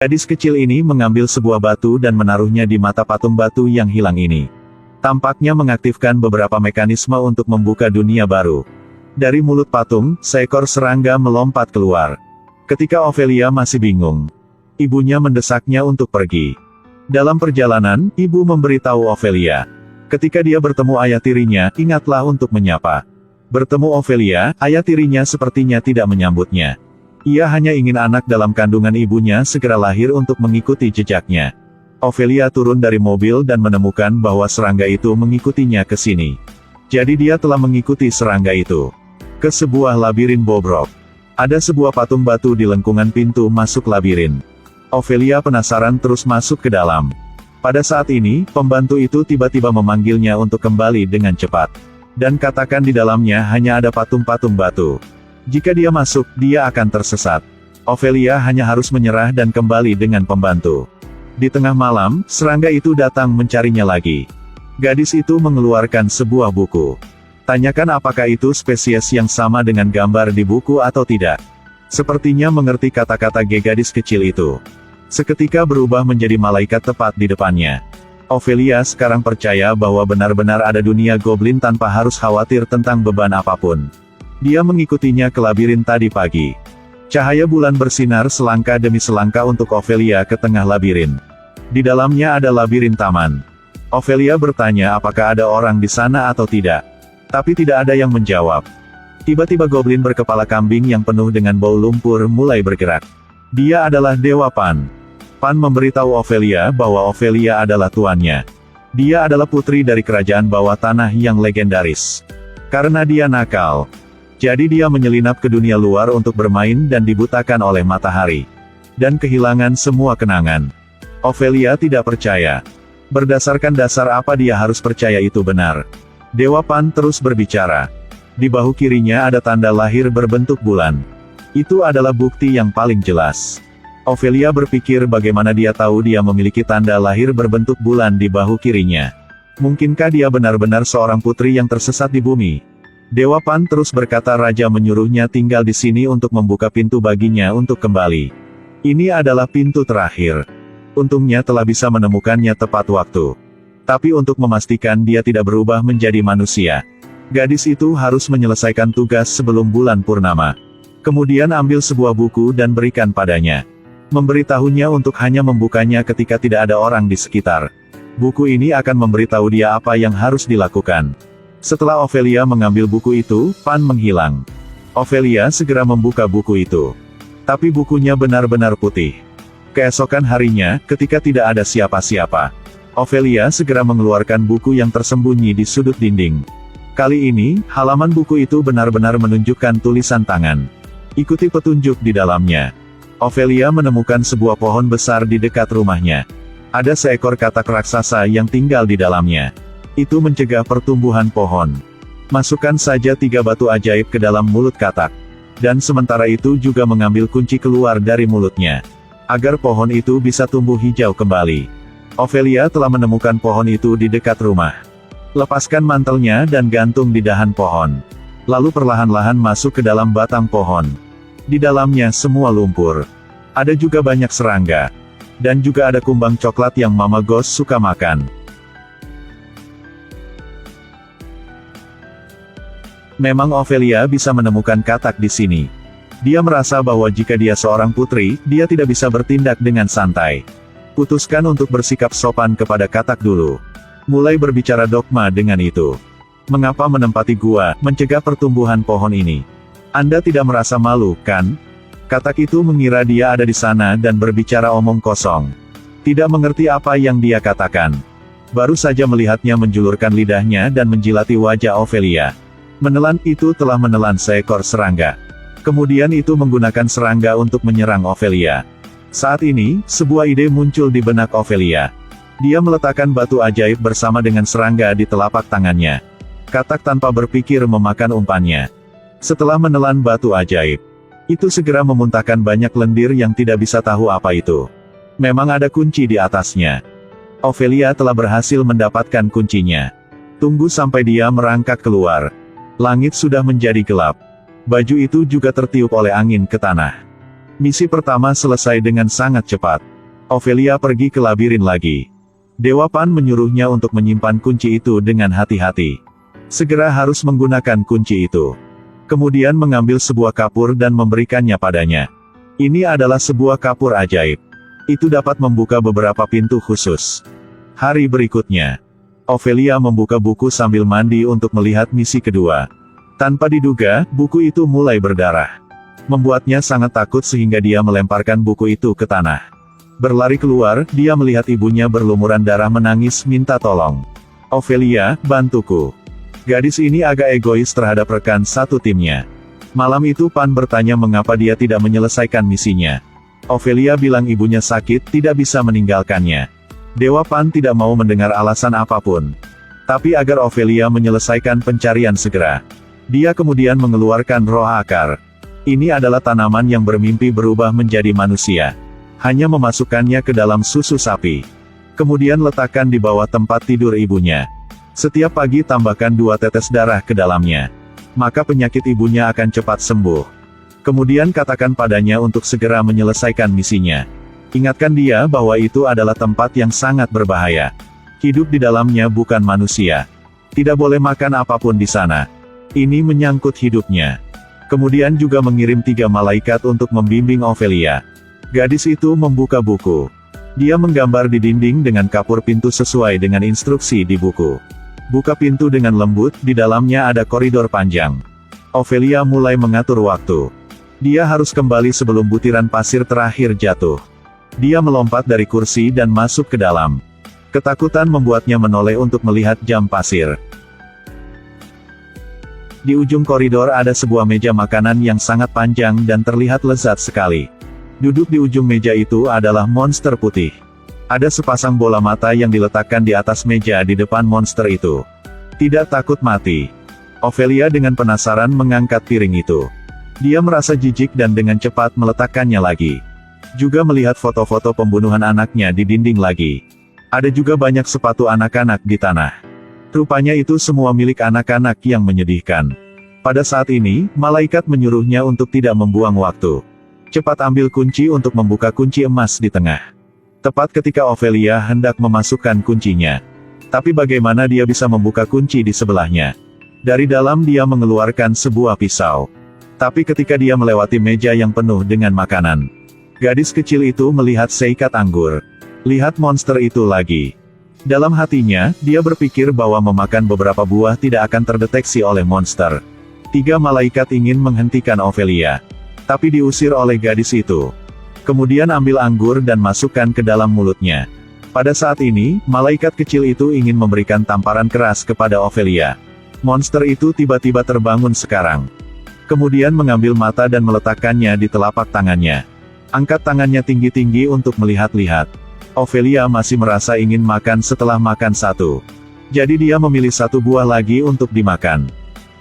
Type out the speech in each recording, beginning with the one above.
Gadis kecil ini mengambil sebuah batu dan menaruhnya di mata patung batu yang hilang ini. Tampaknya mengaktifkan beberapa mekanisme untuk membuka dunia baru. Dari mulut patung, seekor serangga melompat keluar. Ketika Ophelia masih bingung, ibunya mendesaknya untuk pergi. Dalam perjalanan, ibu memberitahu Ophelia. Ketika dia bertemu ayah tirinya, ingatlah untuk menyapa. Bertemu Ophelia, ayah tirinya sepertinya tidak menyambutnya. Ia hanya ingin anak dalam kandungan ibunya segera lahir untuk mengikuti jejaknya. Ophelia turun dari mobil dan menemukan bahwa serangga itu mengikutinya ke sini. Jadi dia telah mengikuti serangga itu ke sebuah labirin bobrok. Ada sebuah patung batu di lengkungan pintu masuk labirin. Ophelia penasaran terus masuk ke dalam. Pada saat ini, pembantu itu tiba-tiba memanggilnya untuk kembali dengan cepat. Dan katakan di dalamnya hanya ada patung-patung batu. Jika dia masuk, dia akan tersesat. Ophelia hanya harus menyerah dan kembali dengan pembantu. Di tengah malam, serangga itu datang mencarinya lagi. Gadis itu mengeluarkan sebuah buku. Tanyakan apakah itu spesies yang sama dengan gambar di buku atau tidak. Sepertinya mengerti kata-kata gadis kecil itu. Seketika berubah menjadi malaikat tepat di depannya. Ophelia sekarang percaya bahwa benar-benar ada dunia goblin tanpa harus khawatir tentang beban apapun. Dia mengikutinya ke labirin tadi pagi. Cahaya bulan bersinar selangkah demi selangkah untuk Ophelia ke tengah labirin. Di dalamnya ada labirin taman. Ophelia bertanya apakah ada orang di sana atau tidak. Tapi tidak ada yang menjawab. Tiba-tiba goblin berkepala kambing yang penuh dengan bau lumpur mulai bergerak. Dia adalah Dewa Pan. Pan memberitahu Ophelia bahwa Ophelia adalah tuannya. Dia adalah putri dari kerajaan bawah tanah yang legendaris. Karena dia nakal, jadi dia menyelinap ke dunia luar untuk bermain dan dibutakan oleh matahari. Dan kehilangan semua kenangan. Ophelia tidak percaya. Berdasarkan dasar apa dia harus percaya itu benar? Dewa Pan terus berbicara. Di bahu kirinya ada tanda lahir berbentuk bulan. Itu adalah bukti yang paling jelas. Ophelia berpikir bagaimana dia tahu dia memiliki tanda lahir berbentuk bulan di bahu kirinya. Mungkinkah dia benar-benar seorang putri yang tersesat di bumi? Dewa Pan terus berkata raja menyuruhnya tinggal di sini untuk membuka pintu baginya untuk kembali. Ini adalah pintu terakhir. Untungnya telah bisa menemukannya tepat waktu. Tapi untuk memastikan dia tidak berubah menjadi manusia, gadis itu harus menyelesaikan tugas sebelum bulan purnama. Kemudian ambil sebuah buku dan berikan padanya. Memberitahunya untuk hanya membukanya ketika tidak ada orang di sekitar. Buku ini akan memberitahu dia apa yang harus dilakukan. Setelah Ophelia mengambil buku itu, Pan menghilang. Ophelia segera membuka buku itu. Tapi bukunya benar-benar putih. Keesokan harinya, ketika tidak ada siapa-siapa, Ophelia segera mengeluarkan buku yang tersembunyi di sudut dinding. Kali ini, halaman buku itu benar-benar menunjukkan tulisan tangan. Ikuti petunjuk di dalamnya. Ophelia menemukan sebuah pohon besar di dekat rumahnya. Ada seekor katak raksasa yang tinggal di dalamnya. Itu mencegah pertumbuhan pohon. Masukkan saja 3 batu ajaib ke dalam mulut katak. Dan sementara itu juga mengambil kunci keluar dari mulutnya. Agar pohon itu bisa tumbuh hijau kembali. Ophelia telah menemukan pohon itu di dekat rumah. Lepaskan mantelnya dan gantung di dahan pohon. Lalu perlahan-lahan masuk ke dalam batang pohon. Di dalamnya semua lumpur. Ada juga banyak serangga. Dan juga ada kumbang coklat yang Mama Ghost suka makan. Memang Ophelia bisa menemukan katak di sini. Dia merasa bahwa jika dia seorang putri, dia tidak bisa bertindak dengan santai. Putuskan untuk bersikap sopan kepada katak dulu. Mulai berbicara dogma dengan itu. Mengapa menempati gua, mencegah pertumbuhan pohon ini? Anda tidak merasa malu, kan? Katak itu mengira dia ada di sana dan berbicara omong kosong. Tidak mengerti apa yang dia katakan. Baru saja melihatnya menjulurkan lidahnya dan menjilati wajah Ophelia. Menelan itu telah menelan seekor serangga. Kemudian itu menggunakan serangga untuk menyerang Ophelia. Saat ini, sebuah ide muncul di benak Ophelia. Dia meletakkan batu ajaib bersama dengan serangga di telapak tangannya. Katak tanpa berpikir memakan umpannya. Setelah menelan batu ajaib, itu segera memuntahkan banyak lendir yang tidak bisa tahu apa itu. Memang ada kunci di atasnya. Ophelia telah berhasil mendapatkan kuncinya. Tunggu sampai dia merangkak keluar. Langit sudah menjadi gelap. Baju itu juga tertiup oleh angin ke tanah. Misi pertama selesai dengan sangat cepat. Ophelia pergi ke labirin lagi. Dewa Pan menyuruhnya untuk menyimpan kunci itu dengan hati-hati. Segera harus menggunakan kunci itu. Kemudian mengambil sebuah kapur dan memberikannya padanya. Ini adalah sebuah kapur ajaib. Itu dapat membuka beberapa pintu khusus. Hari berikutnya, Ophelia membuka buku sambil mandi untuk melihat misi kedua. Tanpa diduga, buku itu mulai berdarah. Membuatnya sangat takut sehingga dia melemparkan buku itu ke tanah. Berlari keluar, dia melihat ibunya berlumuran darah menangis minta tolong. Ophelia, bantuku. Gadis ini agak egois terhadap rekan satu timnya. Malam itu Pan bertanya mengapa dia tidak menyelesaikan misinya. Ophelia bilang ibunya sakit, tidak bisa meninggalkannya. Dewa Pan tidak mau mendengar alasan apapun. Tapi agar Ophelia menyelesaikan pencarian segera. Dia kemudian mengeluarkan roh akar. Ini adalah tanaman yang bermimpi berubah menjadi manusia. Hanya memasukkannya ke dalam susu sapi. Kemudian letakkan di bawah tempat tidur ibunya. Setiap pagi tambahkan 2 tetes darah ke dalamnya. Maka penyakit ibunya akan cepat sembuh. Kemudian katakan padanya untuk segera menyelesaikan misinya. Ingatkan dia bahwa itu adalah tempat yang sangat berbahaya. Hidup di dalamnya bukan manusia. Tidak boleh makan apapun di sana. Ini menyangkut hidupnya. Kemudian juga mengirim 3 malaikat untuk membimbing Ophelia. Gadis itu membuka buku. Dia menggambar di dinding dengan kapur pintu sesuai dengan instruksi di buku. Buka pintu dengan lembut, di dalamnya ada koridor panjang. Ophelia mulai mengatur waktu. Dia harus kembali sebelum butiran pasir terakhir jatuh. Dia melompat dari kursi dan masuk ke dalam. Ketakutan membuatnya menoleh untuk melihat jam pasir. Di ujung koridor ada sebuah meja makanan yang sangat panjang dan terlihat lezat sekali. Duduk di ujung meja itu adalah monster putih. Ada sepasang bola mata yang diletakkan di atas meja di depan monster itu. Tidak takut mati. Ophelia dengan penasaran mengangkat piring itu. Dia merasa jijik dan dengan cepat meletakkannya lagi. Juga melihat foto-foto pembunuhan anaknya di dinding lagi. Ada juga banyak sepatu anak-anak di tanah. Rupanya itu semua milik anak-anak yang menyedihkan. Pada saat ini, malaikat menyuruhnya untuk tidak membuang waktu. Cepat ambil kunci untuk membuka kunci emas di tengah. Tepat ketika Ophelia hendak memasukkan kuncinya. Tapi bagaimana dia bisa membuka kunci di sebelahnya? Dari dalam dia mengeluarkan sebuah pisau. Tapi ketika dia melewati meja yang penuh dengan makanan, gadis kecil itu melihat seikat anggur. Lihat monster itu lagi. Dalam hatinya, dia berpikir bahwa memakan beberapa buah tidak akan terdeteksi oleh monster. 3 malaikat ingin menghentikan Ophelia. Tapi diusir oleh gadis itu. Kemudian ambil anggur dan masukkan ke dalam mulutnya. Pada saat ini, malaikat kecil itu ingin memberikan tamparan keras kepada Ophelia. Monster itu tiba-tiba terbangun sekarang. Kemudian mengambil mata dan meletakkannya di telapak tangannya. Angkat tangannya tinggi-tinggi untuk melihat-lihat. Ophelia masih merasa ingin makan setelah makan 1. Jadi dia memilih 1 buah lagi untuk dimakan.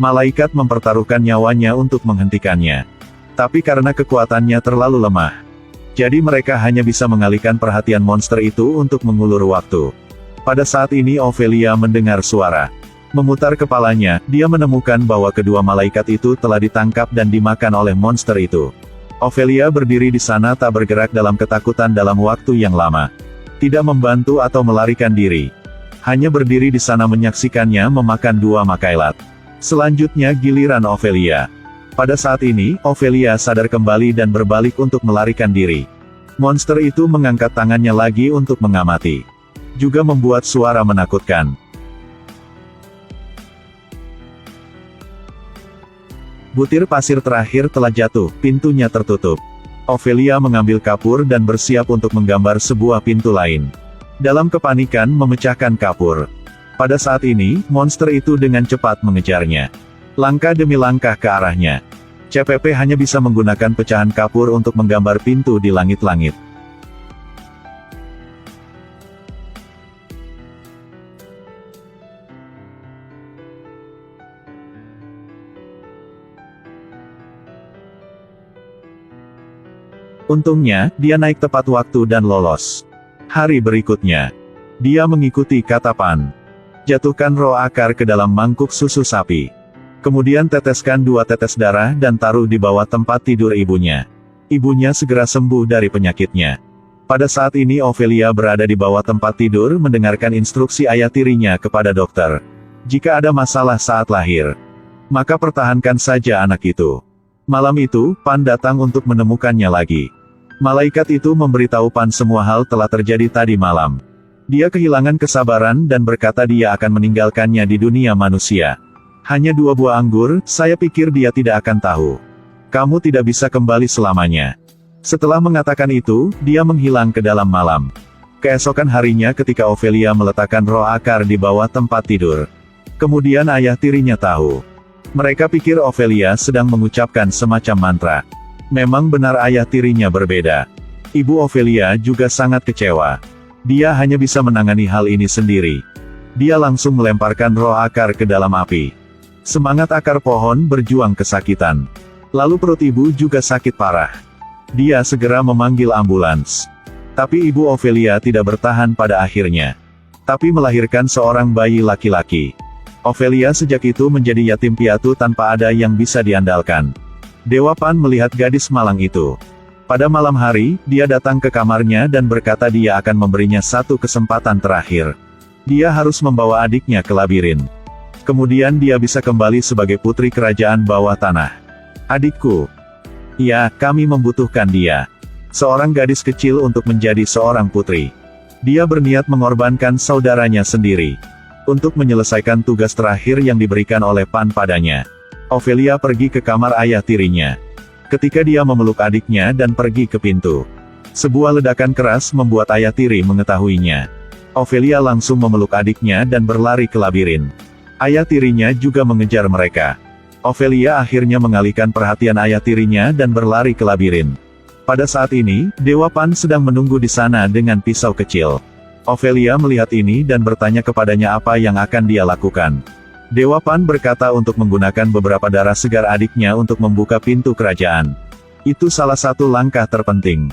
Malaikat mempertaruhkan nyawanya untuk menghentikannya. Tapi karena kekuatannya terlalu lemah. Jadi mereka hanya bisa mengalihkan perhatian monster itu untuk mengulur waktu. Pada saat ini Ophelia mendengar suara. Memutar kepalanya, dia menemukan bahwa kedua malaikat itu telah ditangkap dan dimakan oleh monster itu. Ophelia berdiri di sana tak bergerak dalam ketakutan dalam waktu yang lama. Tidak membantu atau melarikan diri. Hanya berdiri di sana menyaksikannya memakan 2 makailat. Selanjutnya giliran Ophelia. Pada saat ini, Ophelia sadar kembali dan berbalik untuk melarikan diri. Monster itu mengangkat tangannya lagi untuk mengamati. Juga membuat suara menakutkan. Butir pasir terakhir telah jatuh, pintunya tertutup. Ophelia mengambil kapur dan bersiap untuk menggambar sebuah pintu lain. Dalam kepanikan memecahkan kapur. Pada saat ini, monster itu dengan cepat mengejarnya. Langkah demi langkah ke arahnya. CPP hanya bisa menggunakan pecahan kapur untuk menggambar pintu di langit-langit. Untungnya, dia naik tepat waktu dan lolos. Hari berikutnya, dia mengikuti kata Pan. Jatuhkan roh akar ke dalam mangkuk susu sapi. Kemudian teteskan 2 tetes darah dan taruh di bawah tempat tidur ibunya. Ibunya segera sembuh dari penyakitnya. Pada saat ini Ophelia berada di bawah tempat tidur mendengarkan instruksi ayah tirinya kepada dokter. Jika ada masalah saat lahir, maka pertahankan saja anak itu. Malam itu, Pan datang untuk menemukannya lagi. Malaikat itu memberitahu Pan semua hal telah terjadi tadi malam. Dia kehilangan kesabaran dan berkata dia akan meninggalkannya di dunia manusia. Hanya 2 buah anggur, saya pikir dia tidak akan tahu. Kamu tidak bisa kembali selamanya. Setelah mengatakan itu, dia menghilang ke dalam malam. Keesokan harinya ketika Ophelia meletakkan roh akar di bawah tempat tidur. Kemudian ayah tirinya tahu. Mereka pikir Ophelia sedang mengucapkan semacam mantra. Memang benar ayah tirinya berbeda. Ibu Ophelia juga sangat kecewa. Dia hanya bisa menangani hal ini sendiri. Dia langsung melemparkan roh akar ke dalam api. Semangat akar pohon berjuang kesakitan. Lalu perut ibu juga sakit parah. Dia segera memanggil ambulans. Tapi ibu Ophelia tidak bertahan pada akhirnya. Tapi melahirkan seorang bayi laki-laki. Ophelia sejak itu menjadi yatim piatu tanpa ada yang bisa diandalkan. Dewa Pan melihat gadis malang itu. Pada malam hari, dia datang ke kamarnya dan berkata dia akan memberinya satu kesempatan terakhir. Dia harus membawa adiknya ke labirin. Kemudian dia bisa kembali sebagai putri kerajaan bawah tanah. Adikku. Ya, kami membutuhkan dia. Seorang gadis kecil untuk menjadi seorang putri. Dia berniat mengorbankan saudaranya sendiri. Untuk menyelesaikan tugas terakhir yang diberikan oleh Pan padanya. Ophelia pergi ke kamar ayah tirinya. Ketika dia memeluk adiknya dan pergi ke pintu. Sebuah ledakan keras membuat ayah tiri mengetahuinya. Ophelia langsung memeluk adiknya dan berlari ke labirin. Ayah tirinya juga mengejar mereka. Ophelia akhirnya mengalihkan perhatian ayah tirinya dan berlari ke labirin. Pada saat ini, Dewa Pan sedang menunggu di sana dengan pisau kecil. Ophelia melihat ini dan bertanya kepadanya apa yang akan dia lakukan. Dewa Pan berkata untuk menggunakan beberapa darah segar adiknya untuk membuka pintu kerajaan. Itu salah satu langkah terpenting.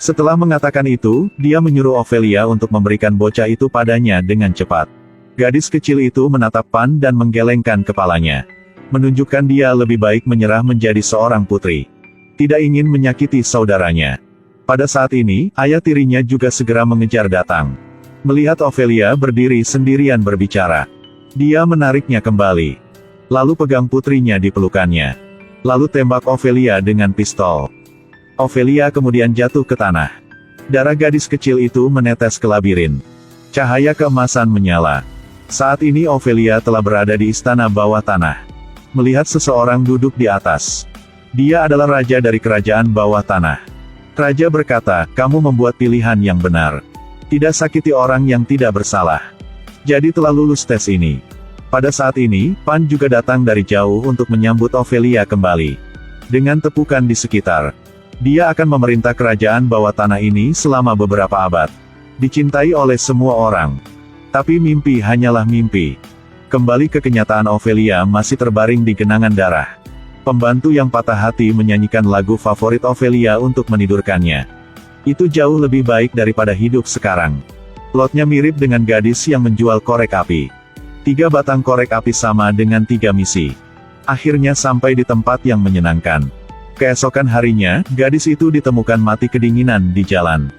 Setelah mengatakan itu, dia menyuruh Ophelia untuk memberikan bocah itu padanya dengan cepat. Gadis kecil itu menatap Pan dan menggelengkan kepalanya. Menunjukkan dia lebih baik menyerah menjadi seorang putri. Tidak ingin menyakiti saudaranya. Pada saat ini, ayah tirinya juga segera mengejar datang. Melihat Ophelia berdiri sendirian berbicara. Dia menariknya kembali. Lalu pegang putrinya di pelukannya. Lalu tembak Ophelia dengan pistol. Ophelia kemudian jatuh ke tanah. Darah gadis kecil itu menetes ke labirin. Cahaya keemasan menyala. Saat ini Ophelia telah berada di istana bawah tanah. Melihat seseorang duduk di atas. Dia adalah raja dari kerajaan bawah tanah. Raja berkata, kamu membuat pilihan yang benar. Tidak sakiti orang yang tidak bersalah. Jadi telah lulus tes ini. Pada saat ini, Pan juga datang dari jauh untuk menyambut Ophelia kembali. Dengan tepukan di sekitar. Dia akan memerintah kerajaan bawah tanah ini selama beberapa abad. Dicintai oleh semua orang. Tapi mimpi hanyalah mimpi. Kembali ke kenyataan, Ophelia masih terbaring di genangan darah. Pembantu yang patah hati menyanyikan lagu favorit Ophelia untuk menidurkannya. Itu jauh lebih baik daripada hidup sekarang. Plotnya mirip dengan gadis yang menjual korek api. 3 batang korek api sama dengan 3 misi. Akhirnya sampai di tempat yang menyenangkan. Keesokan harinya, gadis itu ditemukan mati kedinginan di jalan.